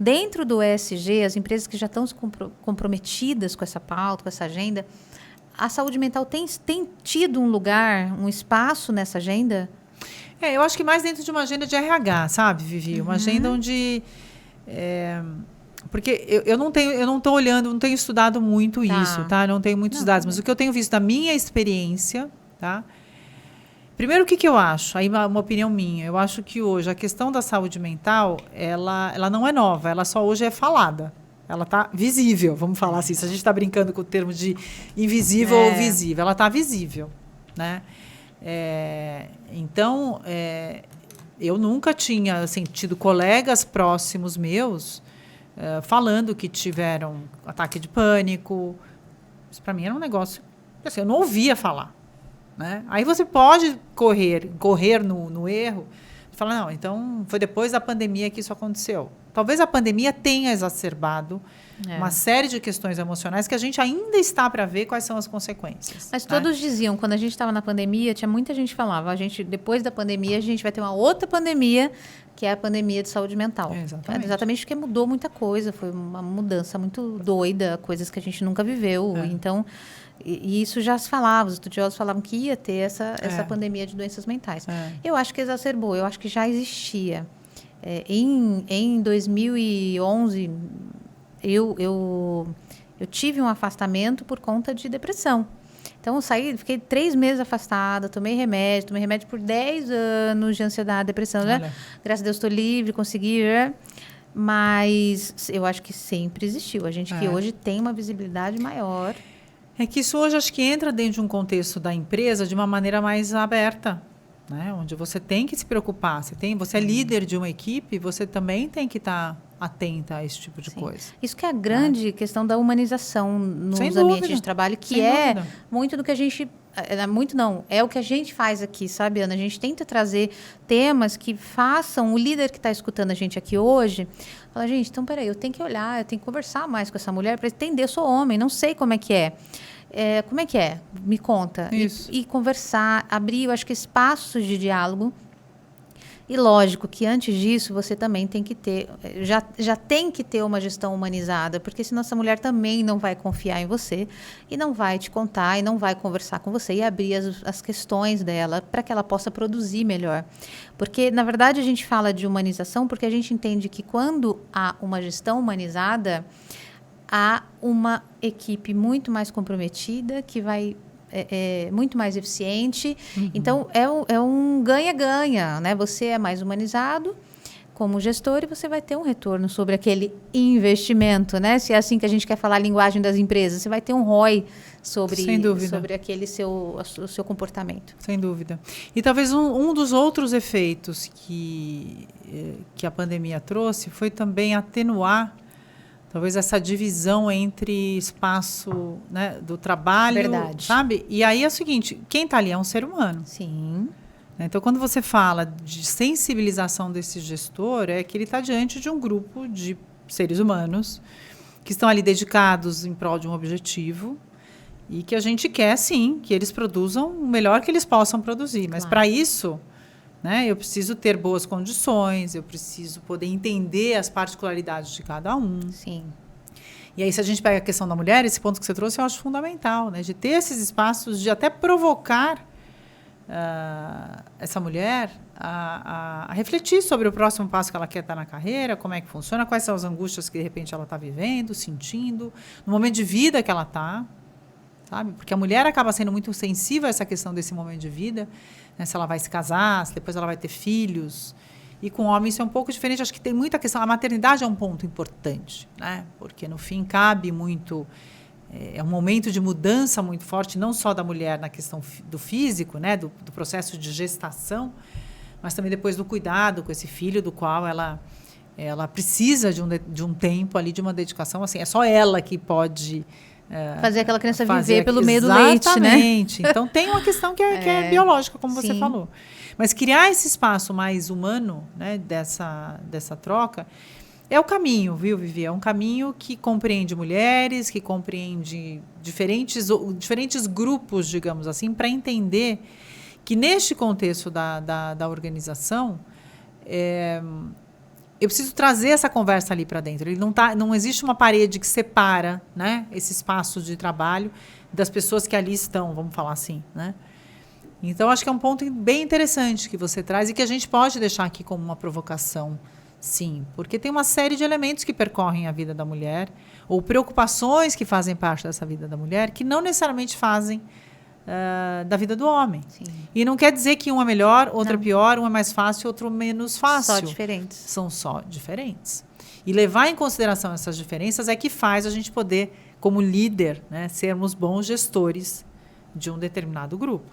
dentro do ESG, as empresas que já estão comprometidas com essa pauta, com essa agenda, a saúde mental tem tido um lugar, um espaço nessa agenda? Eu acho que mais dentro de uma agenda de RH, sabe, Vivi? Uma agenda onde... porque eu não estou olhando, não tenho estudado muito isso, tá? Não tenho muitos dados, mas o que eu tenho visto da minha experiência, tá? Primeiro, o que eu acho? Aí uma opinião minha. Eu acho que hoje a questão da saúde mental, ela não é nova, ela só hoje é falada. Ela está visível, vamos falar assim. Se a gente está brincando com o termo de invisível ou visível, ela está visível, né? Então, eu nunca tinha assim, tido colegas próximos meus falando que tiveram ataque de pânico. Isso para mim era um negócio assim, eu não ouvia falar, né? Aí você pode correr no erro e falar, não, então foi depois da pandemia que isso aconteceu. Talvez a pandemia tenha exacerbado uma série de questões emocionais que a gente ainda está para ver quais são as consequências. Mas todos diziam, quando a gente estava na pandemia, tinha muita gente que falava, depois da pandemia, a gente vai ter uma outra pandemia, que é a pandemia de saúde mental. Exatamente porque mudou muita coisa, foi uma mudança muito doida, coisas que a gente nunca viveu. Então, e isso já se falava, os estudiosos falavam que ia ter essa pandemia de doenças mentais. Eu acho que exacerbou, eu acho que já existia. Em 2011, eu tive um afastamento por conta de depressão. Então, eu fiquei 3 meses afastada, tomei remédio por 10 anos de ansiedade, depressão. Né? Graças a Deus, estou livre, consegui. Mas eu acho que sempre existiu. A gente que hoje tem uma visibilidade maior. É que isso hoje acho que entra dentro de um contexto da empresa de uma maneira mais aberta. Né? Onde você tem que se preocupar, você é líder de uma equipe, você também tem que estar atenta a esse tipo de coisa. Isso que é a grande questão da humanização nos ambientes de trabalho, que muito do que a gente... é o que a gente faz aqui, sabe, Ana? A gente tenta trazer temas que façam o líder que está escutando a gente aqui hoje, fala, gente, então peraí, eu tenho que olhar, eu tenho que conversar mais com essa mulher para entender, eu sou homem, não sei como é que é. Como é que é? Me conta. E conversar, abrir, eu acho que espaços de diálogo. E lógico que antes disso você também tem que ter, já tem que ter uma gestão humanizada, porque senão essa mulher também não vai confiar em você e não vai te contar e não vai conversar com você e abrir as questões dela para que ela possa produzir melhor. Porque, na verdade, a gente fala de humanização porque a gente entende que quando há uma gestão humanizada, há uma equipe muito mais comprometida, que vai muito mais eficiente. Então, é um ganha-ganha, né? Você é mais humanizado como gestor e você vai ter um retorno sobre aquele investimento, né? Se é assim que a gente quer falar a linguagem das empresas, você vai ter um ROI sobre aquele o seu comportamento. Sem dúvida. E talvez um dos outros efeitos que a pandemia trouxe foi também atenuar talvez essa divisão entre espaço, né, do trabalho, verdade, sabe? E aí é o seguinte, quem está ali é um ser humano. Sim. Então, quando você fala de sensibilização desse gestor, é que ele está diante de um grupo de seres humanos que estão ali dedicados em prol de um objetivo e que a gente quer, sim, que eles produzam o melhor que eles possam produzir. Mas, para isso... né? Eu preciso ter boas condições, eu preciso poder entender as particularidades de cada um. Sim. E aí, se a gente pega a questão da mulher, esse ponto que você trouxe, eu acho fundamental, né? De ter esses espaços, de até provocar essa mulher a refletir sobre o próximo passo que ela quer estar na carreira, como é que funciona, quais são as angústias que, de repente, ela está vivendo, sentindo, no momento de vida que ela está, sabe? Porque a mulher acaba sendo muito sensível a essa questão desse momento de vida, né? Se ela vai se casar, se depois ela vai ter filhos. E com o homem isso é um pouco diferente. Acho que tem muita questão. A maternidade é um ponto importante, né? Porque, no fim, cabe muito... É um momento de mudança muito forte, não só da mulher na questão do físico, né? Do processo de gestação, mas também depois do cuidado com esse filho, do qual ela precisa de um tempo ali, de uma dedicação. Assim, é só ela que pode... fazer aquela criança viver pelo meio do leite, né? Exatamente. Então, tem uma questão que é biológica, como você falou. Mas criar esse espaço mais humano, né, dessa troca, é o caminho, viu, Vivi? É um caminho que compreende mulheres, que compreende diferentes grupos, digamos assim, para entender que, neste contexto da organização, eu preciso trazer essa conversa ali para dentro. Não existe uma parede que separa, né, esse espaço de trabalho das pessoas que ali estão, vamos falar assim, né? Então, acho que é um ponto bem interessante que você traz e que a gente pode deixar aqui como uma provocação, sim, porque tem uma série de elementos que percorrem a vida da mulher, ou preocupações que fazem parte dessa vida da mulher, que não necessariamente fazem da vida do homem. Sim. E não quer dizer que um é melhor, outro é pior, um é mais fácil, outro menos fácil. Só diferentes. São só diferentes. E levar em consideração essas diferenças é que faz a gente poder, como líder, né, sermos bons gestores de um determinado grupo.